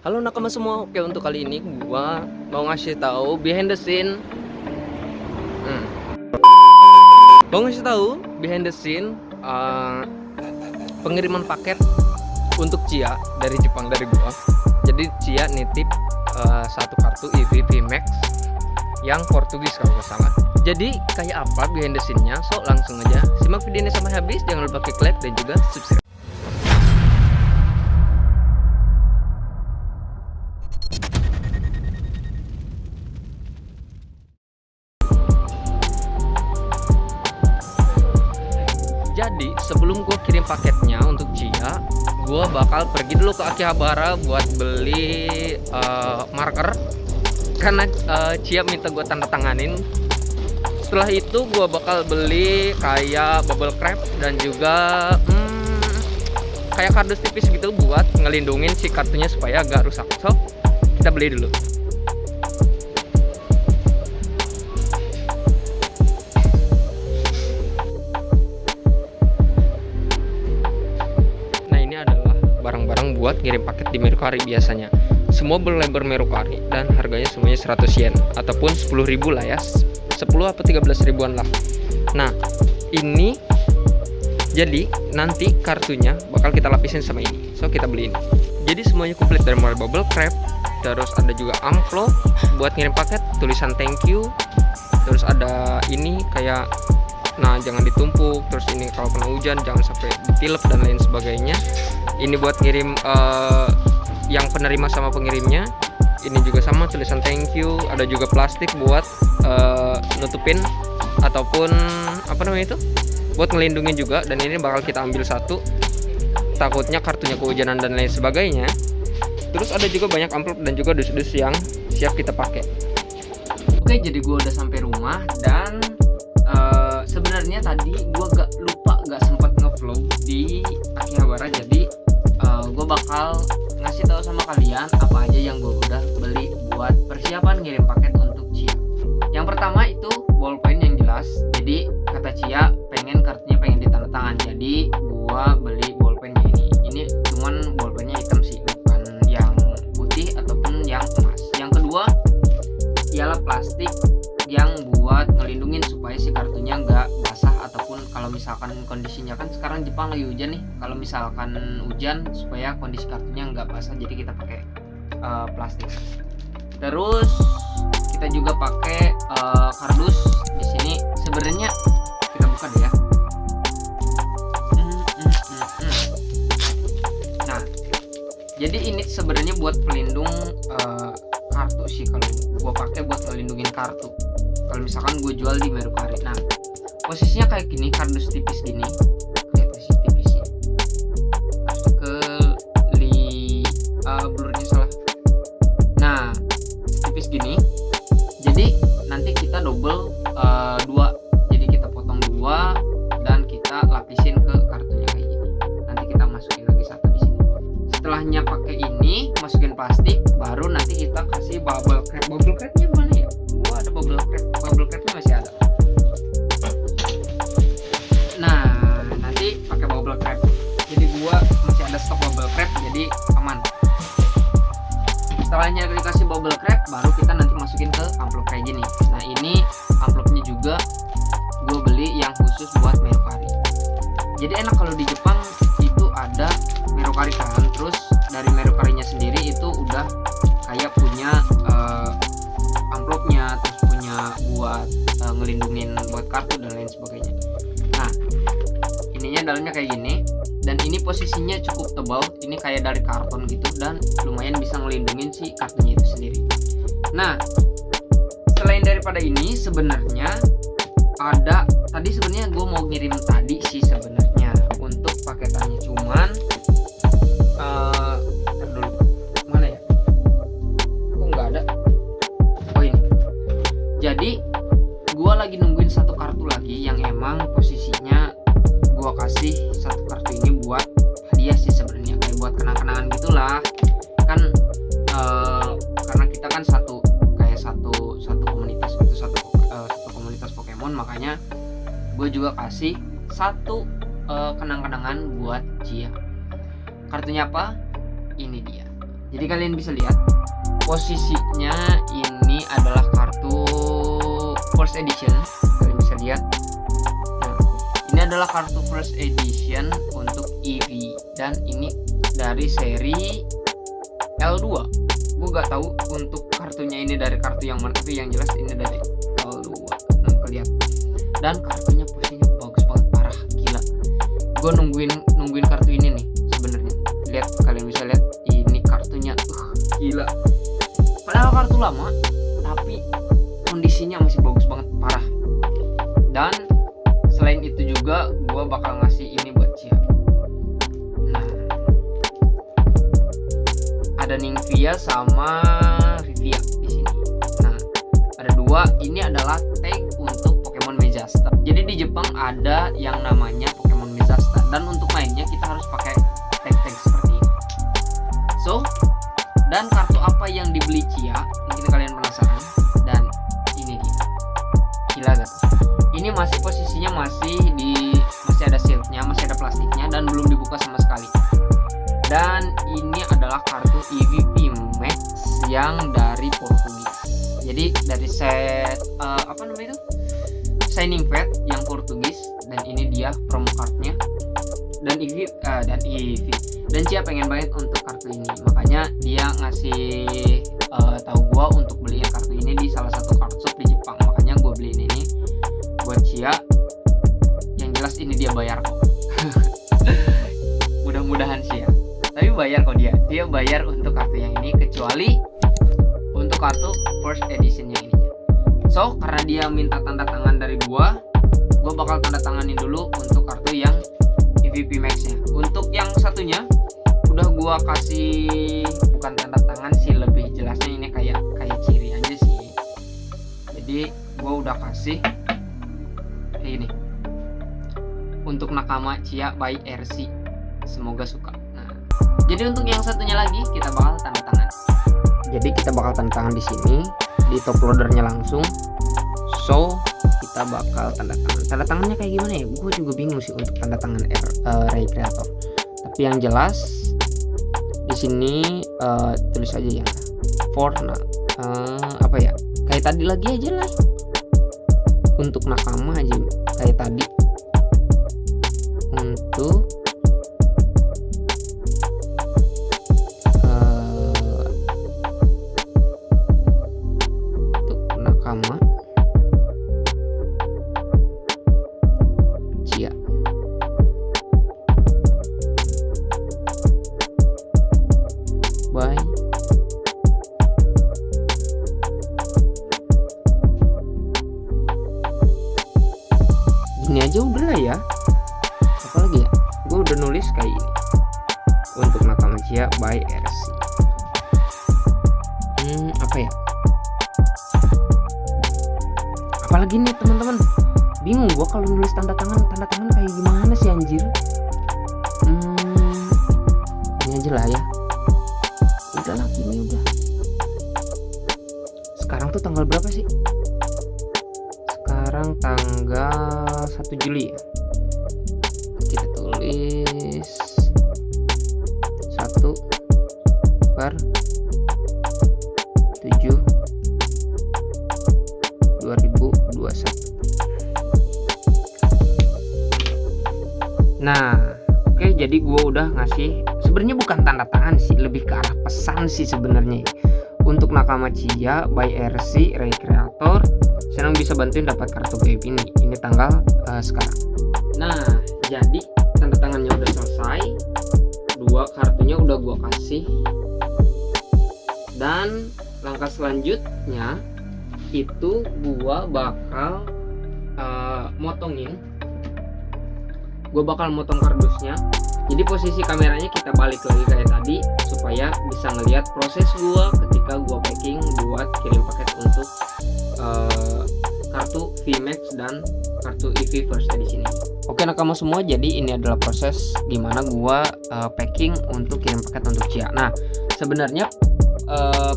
Halo nakama semua, oke untuk kali ini gua mau ngasih tahu behind the scene. Hmm. Mau ngasih tahu behind the scene pengiriman paket untuk Cia dari Jepang dari gua. Jadi Cia nitip satu kartu EVP Max yang Portugis kalau nggak salah. Jadi kayak apa behind the scene-nya? So langsung aja simak video ini sampai habis. Jangan lupa klik like dan juga subscribe. Jadi sebelum gue kirim paketnya untuk Cia, gue bakal pergi dulu ke Akihabara buat beli marker karena Cia minta gue tanda tanganin. Setelah itu gue bakal beli kayak bubble wrap dan juga kayak kardus tipis gitu buat ngelindungin si kartunya supaya gak rusak. So kita beli dulu. Barang-barang buat ngirim paket di Mercari biasanya. Semua berlabel Mercari dan harganya semuanya 100 yen ataupun 10.000 lah ya. 10 atau 13 ribuan lah. Nah, ini jadi nanti kartunya bakal kita lapisin sama ini. So, kita beli ini. Jadi semuanya komplit dari mulai bubble wrap, terus ada juga amplop buat ngirim paket, tulisan thank you. Terus ada ini kayak jangan ditumpuk, terus ini kalau kena hujan jangan sampai ditilep dan lain sebagainya. Ini buat ngirim yang penerima sama pengirimnya. Ini juga sama tulisan thank you. Ada juga plastik buat nutupin ataupun apa namanya itu, buat ngelindungin juga. Dan ini bakal kita ambil satu, takutnya kartunya kehujanan dan lain sebagainya. Terus ada juga banyak amplop dan juga dus-dus yang siap kita pakai. Oke, jadi gue udah sampai rumah dan sebenarnya tadi gue gak sempat ngevlog di Akihabara. Jadi gue bakal ngasih tahu sama kalian apa aja yang gue udah beli buat persiapan ngirim paket untuk Cia. Yang pertama itu ballpen yang jelas. Jadi kata Cia pengen kartunya pengen ditandatangan. Jadi gue beli ballpennya ini. Ini cuman ballpennya hitam sih, bukan yang putih ataupun yang emas. Yang kedua ialah plastik yang buat ngelindungin supaya si kartunya nggak basah, ataupun kalau misalkan kondisinya kan sekarang Jepang lagi hujan nih, kalau misalkan hujan supaya kondisi kartunya nggak basah, jadi kita pakai plastik. Terus kita juga pakai kardus di sini. Sebenarnya kita buka deh ya. Nah, jadi ini sebenarnya buat pelindung kartu sih, kalau gua pakai buat ngelindungin kartu. Kalau misalkan gue jual di Mercari. Nah, posisinya kayak gini, kardus tipis gini. Lihat sih tipisnya. Blurnya salah. Nah, tipis gini. Jadi nanti kita double dua. Jadi kita potong dua dan kita lapisin ke kartunya kayak gini. Nanti kita masukin lagi satu di sini. Setelahnya pakai ini, masukin plastik, baru nanti kita kasih bubble wrap. Bubble wrapnya mana ya? Gua ada bubble wrapnya masih ada. Nah, nanti pakai bubble wrap. Jadi gua masih ada stok bubble wrap, jadi aman. Setelahnya dikasih bubble wrap, baru kita nanti masukin ke amplop kayak gini. Nah, ini amplopnya juga gua beli yang khusus buat Mercari. Jadi enak kalau di Jepang itu ada Mercari kan. Terus dari Mercarinya sendiri itu udah kayak punya amplopnya, terus punya buat ngelindungin buat kartu dan lain sebagainya. Nah, ininya dalamnya kayak gini, dan ini posisinya cukup tebal. Ini kayak dari karton gitu dan lumayan bisa ngelindungin si kartunya itu sendiri. Nah, selain daripada ini sebenarnya ada, tadi sebenarnya gue mau ngirim tadi sih sebenarnya untuk paketannya, cuman dulu mana ya? Kok nggak ada? Oh ini. Jadi gua lagi nungguin satu kartu lagi yang emang posisinya gua kasih satu kartu ini buat hadiah sih sebenarnya, kayak buat kenang-kenangan gitulah. Kan karena kita kan satu komunitas gitu, satu komunitas Pokemon, makanya gue juga kasih satu kenang-kenangan buat Cia. Kartunya apa? Ini dia. Jadi kalian bisa lihat posisinya ini adalah kartu first edition. Kalian bisa lihat. Nah, ini adalah kartu first edition untuk EV dan ini dari seri L2. Gue gak tahu untuk kartunya ini dari kartu yang mana, tapi yang jelas ini dari L2. Nah, kelihatan. Dan kartunya posisinya bagus banget, parah, gila. Gue nungguin kartu ini nih sebenarnya. Lihat, kalian bisa lihat ini kartunya, gila. Padahal kartu lama, tapi kondisinya masih bagus banget, parah. Dan selain itu juga gue bakal ngasih ini buat Cia. Nah, ada Ningvia sama Rivia di sini. Nah, ada dua. Ini adalah tag untuk Pokemon Megasta. Jadi di Jepang ada yang namanya Pokemon Megasta dan untuk mainnya kita harus pakai tag-tag seperti ini. So, dan kartu apa yang dibeli Cia? Mungkin kalian penasaran. Dan ini dia. Gila gak? Ini masih posisinya masih ada shieldnya, masih ada plastiknya dan belum dibuka sama sekali. Dan ini adalah kartu EVP Max yang dari Portugis. Jadi dari set apa namanya itu? Shining Fat yang Portugis, dan ini dia promo cardnya. Dan EV dan Cia pengen banget untuk kartu ini, makanya dia ngasih tahu gua untuk beliin kartu ini di salah satu card shop di Jepang. Makanya gua beliin ini buat Cia. Yang jelas ini dia bayar kok. Mudah-mudahan sih ya. Tapi bayar kok dia bayar untuk kartu yang ini, kecuali untuk kartu first editionnya ini. So karena dia minta tanda tangan dari gua bakal tanda tanganin dulu untuk kartu yang EVP Max nya. Untuk yang satunya udah gua kasih, bukan tanda tangan sih, lebih jelasnya ini kayak ciri aja sih. Jadi gua udah kasih kayak gini untuk Nakama Cia by RC, semoga suka. Nah, jadi untuk yang satunya lagi kita bakal tanda tangan. Jadi kita bakal tanda tangan di sini di top loadernya langsung. So kita bakal tanda tangan. Tanda tangannya kayak gimana ya? Gue juga bingung sih untuk tanda tangan Ray Creator. Tapi yang jelas di sini tulis aja ya. Apa ya? Kayak tadi lagi aja lah. Untuk Nakama aja kayak tadi. Untuk Nakama Cia. Bye. Gini aja udah lah ya. Apalagi ya, gue udah nulis kayak ini untuk Nakama Cia by RC. Apa ya, apalagi nih teman-teman, bingung gue kalau nulis tanda tangan kayak gimana sih anjir. Ini aja lah ya, udahlah gini udah. Sekarang tuh tanggal berapa sih? Sekarang tanggal 1 Juli ya. Kita tulis 1/7/2021. Nah, oke, jadi gue udah ngasih, sebenarnya bukan tanda tangan sih, lebih ke arah pesan sih sebenarnya. Untuk Nakama Cia by RC Ray Creator, senang bisa bantuin dapat kartu VIP ini. Ini tanggal sekarang. Nah, jadi tanda tangannya udah selesai, 2 kartunya udah gue kasih, dan langkah selanjutnya itu gue bakal motong kardusnya. Jadi posisi kameranya kita balik lagi kayak tadi supaya bisa ngelihat proses gua ketika gua packing buat kirim paket untuk kartu VMAX dan kartu EV First Edition ini. Oke nakama semua, jadi ini adalah proses gimana gua packing untuk kirim paket untuk Cia. Nah sebenarnya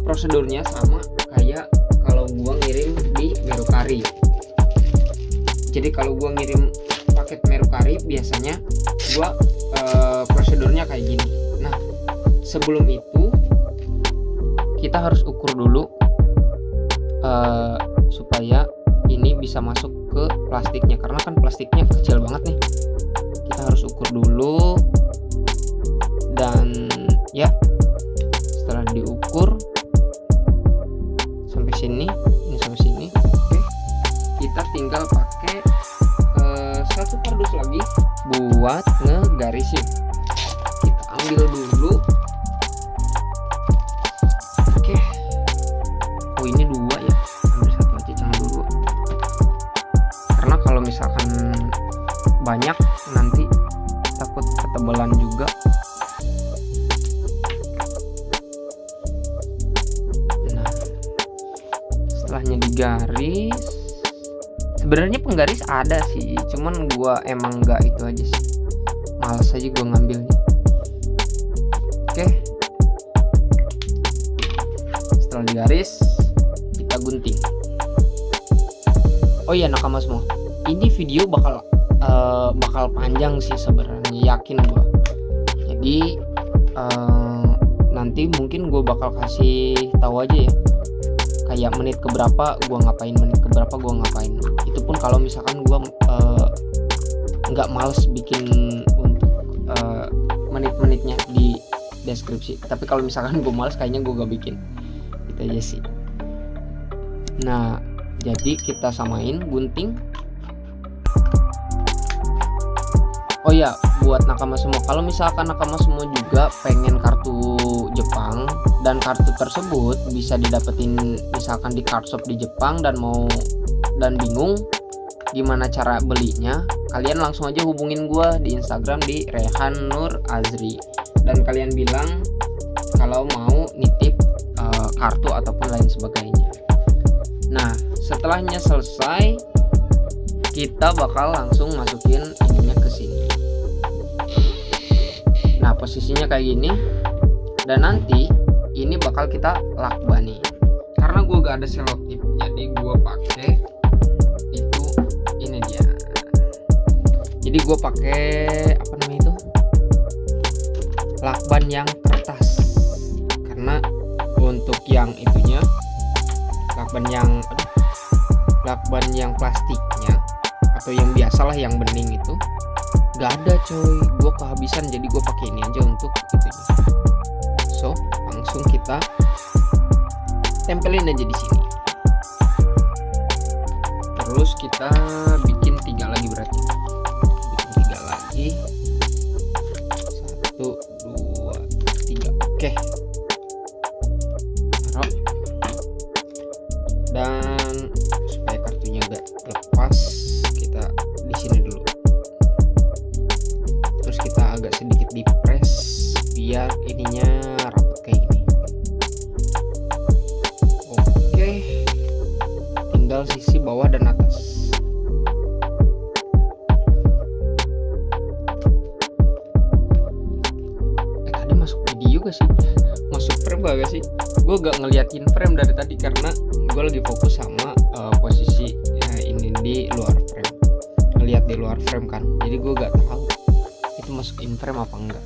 prosedurnya sama kayak kalau gua ngirim di Mercari. Jadi kalau gua ngirim paket Mercari biasanya gua prosedurnya kayak gini. Nah sebelum itu kita harus ukur dulu supaya ini bisa masuk ke plastiknya, karena kan plastiknya kecil banget nih. Kita harus ukur dulu, dan ya setelah diukur sampai sini, ini sampai sini. Oke, kita tinggal pakai satu kardus lagi buat ngegarisin. Kita ambil dulu. Oke, oh ini 2 ya, ambil satu aja, jangan dulu, karena kalau misalkan banyak nanti takut ketebalan juga. Nah, setelahnya digaris, sebenarnya penggaris ada sih, cuman gua emang nggak itu aja sih, males aja gua ngambilnya. Oke, setelah digaris kita gunting. Oh iya nakama semua, ini video bakal panjang sih sebenarnya, yakin gua. Jadi nanti mungkin gua bakal kasih tahu aja ya, kayak menit keberapa gua ngapain, itu pun kalau misalkan gua nggak males bikin untuk menit-menitnya di deskripsi. Tapi kalau misalkan gua males, kayaknya gua gak bikin, gitu aja sih. Nah, jadi kita samain gunting. Oh ya, buat nakama semua, kalau misalkan nakama semua juga pengen kartu Jepang dan kartu tersebut bisa didapetin misalkan di card shop di Jepang, dan bingung gimana cara belinya, kalian langsung aja hubungin gua di Instagram di Rehan Nur Azri, dan kalian bilang kalau mau nitip kartu ataupun lain sebagainya. Nah, setelahnya selesai, kita bakal langsung masukin ininya ke sini. Nah, posisinya kayak gini, dan nanti ini bakal kita lakbanin. Karena gue gak ada selotip, jadi gue pakai itu, ini dia. Jadi gue pakai apa namanya itu, lakban yang kertas. Karena untuk yang itunya, lakban yang plastiknya atau yang biasalah yang bening itu gak ada coy, gue kehabisan, jadi gue pakai ini aja untuk itunya. So langsung kita tempelin aja di sini. Terus kita bikin 3 lagi, berarti bikin 3 lagi, 1, 2, 3. Oke, taruh, dan supaya kartunya gak lepas, kita di sini dulu. Terus kita agak sedikit di press biar ininya rapat kayak gini. Oke, tinggal sisi bawah dan atas. Tadi masuk video gak sih? Masuk frame gak sih? Gue gak ngeliatin frame dari tadi karena gue lagi fokus sama posisi ini di luar frame, ngeliat di luar frame kan, jadi gue gak tahu itu masuk in frame apa enggak.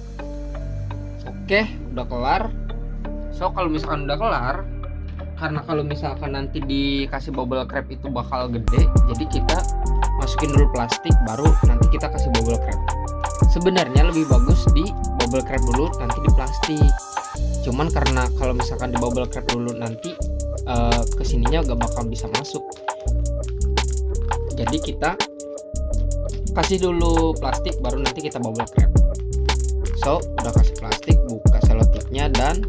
Oke, udah kelar. So kalau misalkan udah kelar, karena kalau misalkan nanti dikasih bubble wrap itu bakal gede, jadi kita masukin dulu plastik, baru nanti kita kasih bubble wrap. Sebenarnya lebih bagus di bubble wrap dulu, nanti di plastik. Cuman karena kalau misalkan di bubble wrap dulu nanti kesininya gak bakal bisa masuk, jadi kita kasih dulu plastik, baru nanti kita bubble wrap. So udah kasih plastik, buka selotipnya dan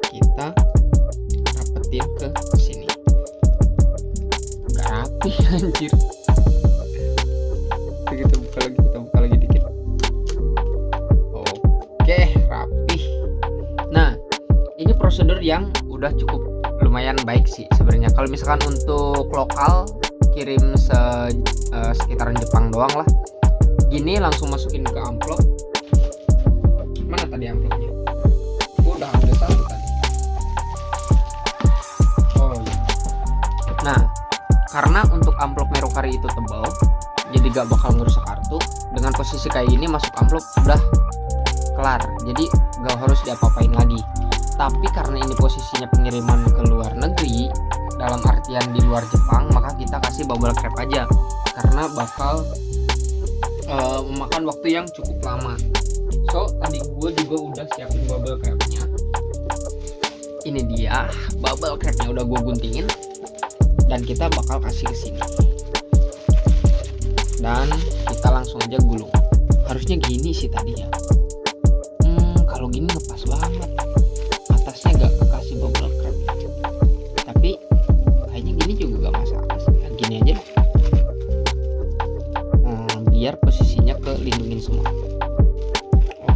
kita rapetin ke sini. Gak rapi anjir. Kita buka lagi dikit. Oke, rapi. Nah, ini prosedur yang udah cukup lumayan baik sih sebenarnya. Kalau misalkan untuk lokal kirim sekitaran Jepang doang lah, gini langsung masukin ke amplop. Mana tadi amplopnya? Gua udah ambil satu tadi. Oh iya. Nah, karena untuk amplop Mercari itu tebal, jadi gak bakal ngerusak kartu. Dengan posisi kayak gini masuk amplop udah kelar, jadi gak harus diapa-apain lagi. Tapi karena ini posisinya pengiriman ke luar negeri, dalam artian di luar Jepang, maka kita kasih bubble wrap aja karena bakal memakan waktu yang cukup lama. So tadi gue juga udah siapin bubble wrapnya. Ini dia bubble wrapnya udah gue guntingin dan kita bakal kasih ke sini. Dan kita langsung aja gulung. Harusnya gini sih tadi ya. Kalau gini ngepas banget. Atasnya gak kasih bubble wrap. Tapi kayaknya gini juga gak masalah sih. Ya, gini aja. Biar posisinya kelindungin semua.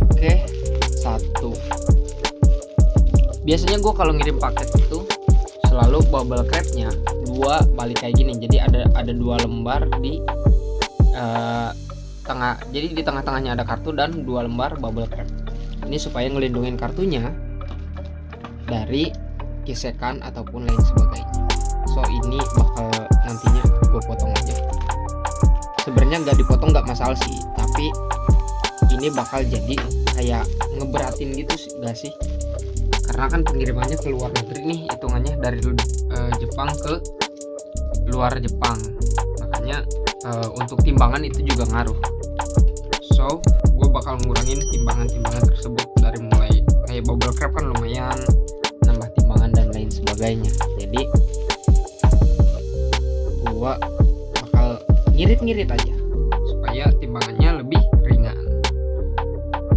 Oke, 1. Biasanya gue kalau ngirim paket itu selalu bubble wrapnya 2 balik kayak gini. Jadi ada 2 lembar di tengah. Jadi di tengah-tengahnya ada kartu dan 2 lembar bubble wrap. Ini supaya ngelindungin kartunya dari gesekan ataupun lain sebagainya. So ini bakal nantinya gue potong aja. Sebenarnya nggak dipotong nggak masalah sih, tapi ini bakal jadi kayak ngeberatin gitu gak sih? Karena kan pengirimannya ke luar negeri nih, hitungannya dari Jepang ke luar Jepang. Makanya untuk timbangan itu juga ngaruh. So gue bakal ngurangin timbangan-timbangan tersebut dari mulai kayak bubble wrap kan lumayan nambah timbangan dan lain sebagainya. Jadi gue bakal ngirit-ngirit aja supaya timbangannya lebih ringan.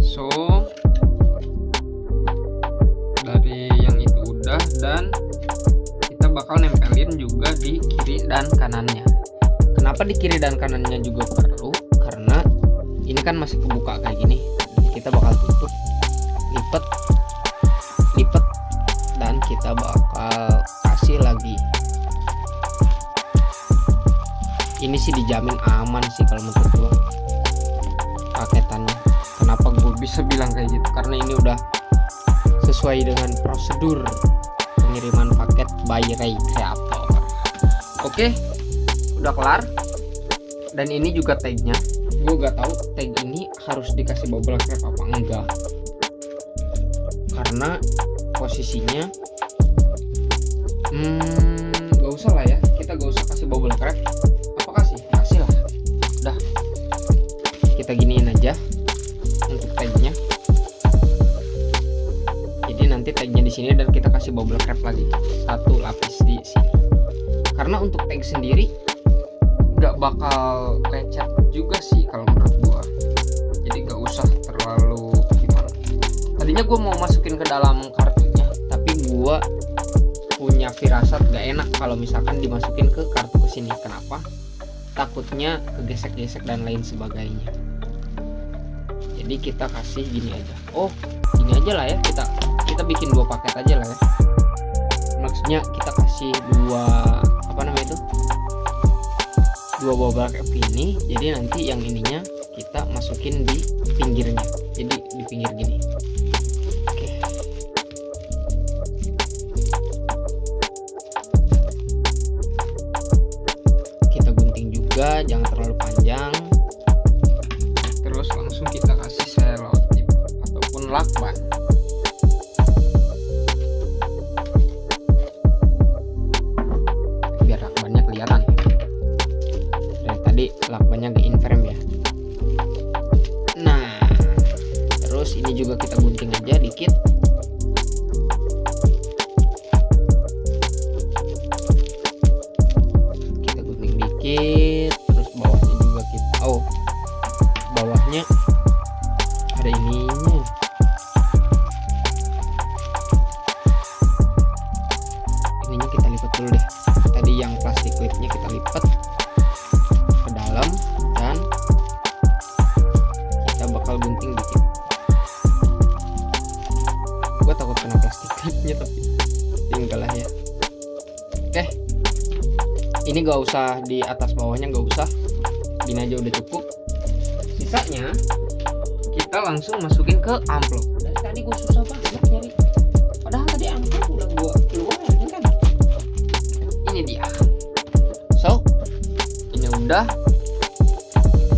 So dari yang itu udah, dan kita bakal nempelin juga di kiri dan kanannya. Kenapa di kiri dan kanannya juga perlu? Karena ini kan masih kebuka kayak gini. Kita bakal tutup, lipat, dan kita bakal kasih lagi. Ini sih dijamin aman sih kalau menurut gue paketannya. Kenapa gue bisa bilang kayak gitu? Karena ini udah sesuai dengan prosedur pengiriman paket by Ray Creator. Oke, udah kelar. Dan ini juga tagnya. Gue gak tahu tag ini harus dikasih bubble wrap apa enggak, karena posisinya gak usah lah ya, kita gak usah kasih bubble wrap. Apa kasih lah, udah kita giniin aja untuk tagnya. Jadi nanti tagnya di sini dan kita kasih bubble wrap lagi 1 lapis di sini. Karena untuk tag sendiri gak bakal lecet juga sih kalau menurut gua. Jadi gak usah terlalu gimana. Tadinya gua mau masukin ke dalam kartunya, tapi gua punya firasat gak enak kalau misalkan dimasukin ke kartu kesini. Kenapa? Takutnya kegesek-gesek dan lain sebagainya. Jadi kita kasih gini aja. Oh, gini aja lah ya. Kita bikin 2 paket aja lah ya. Maksudnya kita kasih 2 bubble wrap ini. Jadi nanti yang ininya kita masukin di pinggirnya. Jadi di pinggir gini. Oke. Kita gunting juga, jangan terlalu panjang. Terus langsung kita kasih selotip ataupun lakban. Biar lakbannya kelihatan. Tadi lakbannya ke inframe ya. Nah, terus ini juga kita gunting aja dikit. Kita gunting dikit. Terus bawahnya juga kita, bawahnya ada ininya. Ininya kita lipat dulu deh. Tadi yang plastik clipnya kita lipat ke dalam dan kita bakal gunting dikit. Gue takut kena plastik clipnya tapi tinggal lah ya. Oke, ini gak usah di atas bawahnya, gak usah, gini aja udah cukup. Sisanya kita langsung masukin ke amplop. Dari tadi gue susah banget nyari, padahal tadi amplop udah gue keluarin kan. Ini dia. So ini udah,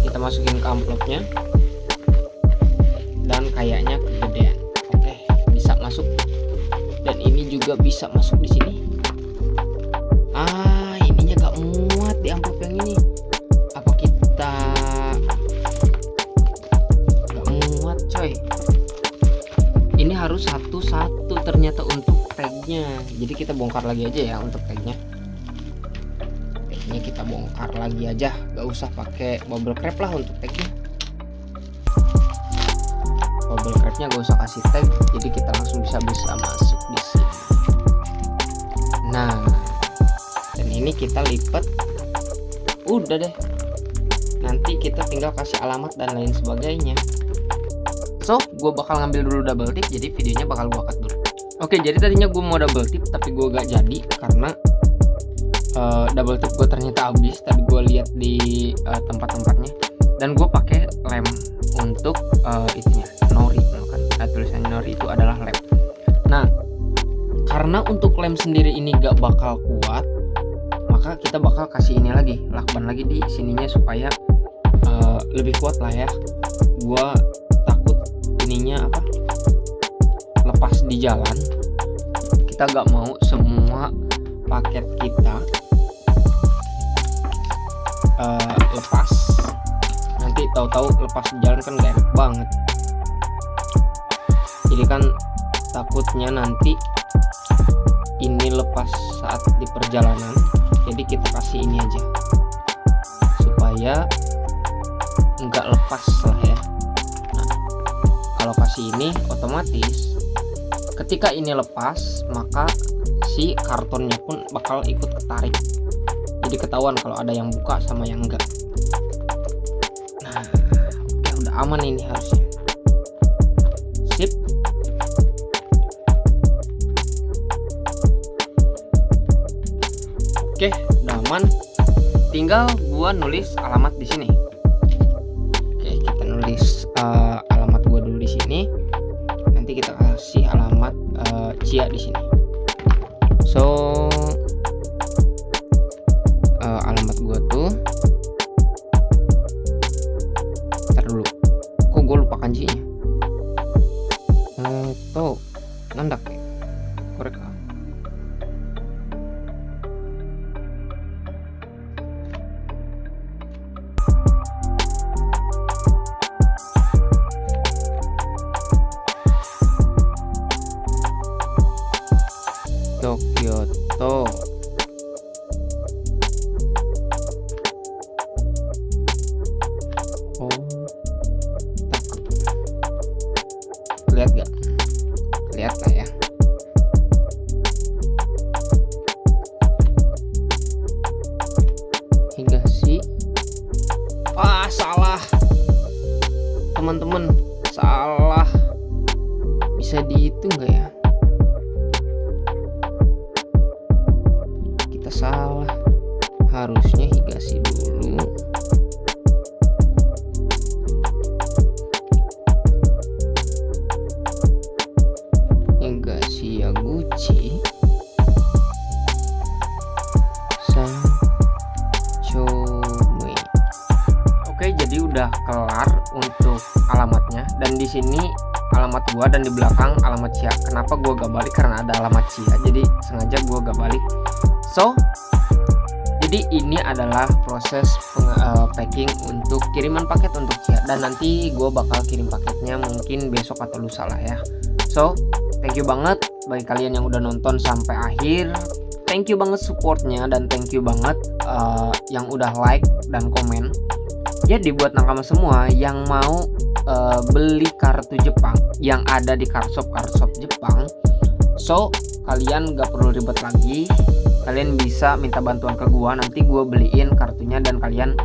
kita masukin ke amplopnya dan kayaknya kegedean. Oke, bisa masuk. juga bisa masuk di sini. Ininya gak muat di amplop yang ini. Apa kita gak muat coy? Ini harus satu-satu ternyata untuk tagnya. Jadi kita bongkar lagi aja ya untuk tagnya. Tagnya kita bongkar lagi aja, gak usah pakai bubble wrap lah untuk tagnya. Bubble wrapnya gak usah kasih tag, jadi kita langsung bisa masuk di sini. Nah, dan ini kita lipat. Udah deh. Nanti kita tinggal kasih alamat dan lain sebagainya. So, gue bakal ngambil dulu double tip, jadi videonya bakal gue cut dulu. Oke, jadi tadinya gue mau double tip, tapi gue gak jadi karena double tip gue ternyata habis. Tadi gue lihat di tempat-tempatnya, dan gue pakai lem untuk itunya nori, kan? Tulisan nori itu adalah lem. Nah, karena untuk lem sendiri ini gak bakal kuat, maka kita bakal kasih ini lagi, lakban lagi di sininya supaya lebih kuat lah ya. Gue takut ininya lepas di jalan. Kita gak mau semua paket kita lepas, nanti tahu-tahu lepas di jalan kan gak enak banget. Jadi kan takutnya nanti ini lepas saat di perjalanan, jadi kita kasih ini aja supaya nggak lepas lah ya. Nah, kalau kasih ini otomatis ketika ini lepas, maka si kartonnya pun bakal ikut ketarik, jadi ketahuan kalau ada yang buka sama yang enggak. Nah, oke, udah aman ini harusnya. Sip. Oke, udah aman. Tinggal gua nulis alamat di sini. Oke, kita nulis alamat gua dulu di sini. Nanti kita kasih alamat Cia di sini. So, alamat gua tuh, ntar dulu. Kok gua lupa kanjinya? Tuh, nandak ya. Korek. Kyoto. Oh, lihat gak? Lihat lah ya. Hingga si salah teman-teman, salah. Bisa dihitung gak ya? Kita salah, harusnya Higashi dulu. Higashi Yaguchi Sanchome. Oke, jadi udah kelar untuk alamatnya, dan di sini alamat gua dan di belakang alamat Cia. Kenapa gua gak balik? Karena ada alamat Cia, jadi sengaja gua gak balik. So, jadi ini adalah proses packing untuk kiriman paket untuk Cia, dan nanti gue bakal kirim paketnya mungkin besok atau lusa lah ya. So, thank you banget bagi kalian yang udah nonton sampai akhir. Thank you banget supportnya, dan thank you banget yang udah like dan komen. Jadi buat nakama semua yang mau beli kartu Jepang yang ada di Cardshop Jepang, so kalian gak perlu ribet lagi. Kalian bisa minta bantuan ke gua, nanti gua beliin kartunya, dan kalian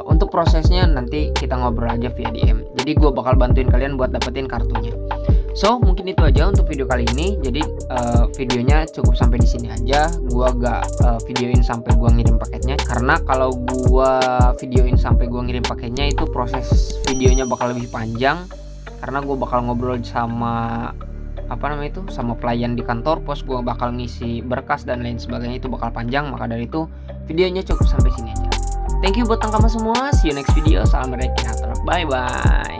untuk prosesnya nanti kita ngobrol aja via DM. Jadi gua bakal bantuin kalian buat dapetin kartunya. So, mungkin itu aja untuk video kali ini. Jadi videonya cukup sampai di sini aja. Gua gak videoin sampai gua ngirim paketnya, karena kalau gua videoin sampai gua ngirim paketnya itu proses videonya bakal lebih panjang, karena gua bakal ngobrol sama sama pelayan di kantor pos, gua bakal ngisi berkas dan lain sebagainya, itu bakal panjang. Maka dari itu videonya cukup sampai sini aja. Thank you buat nakama semua. See you next video. Salam dari Kinator. Bye bye.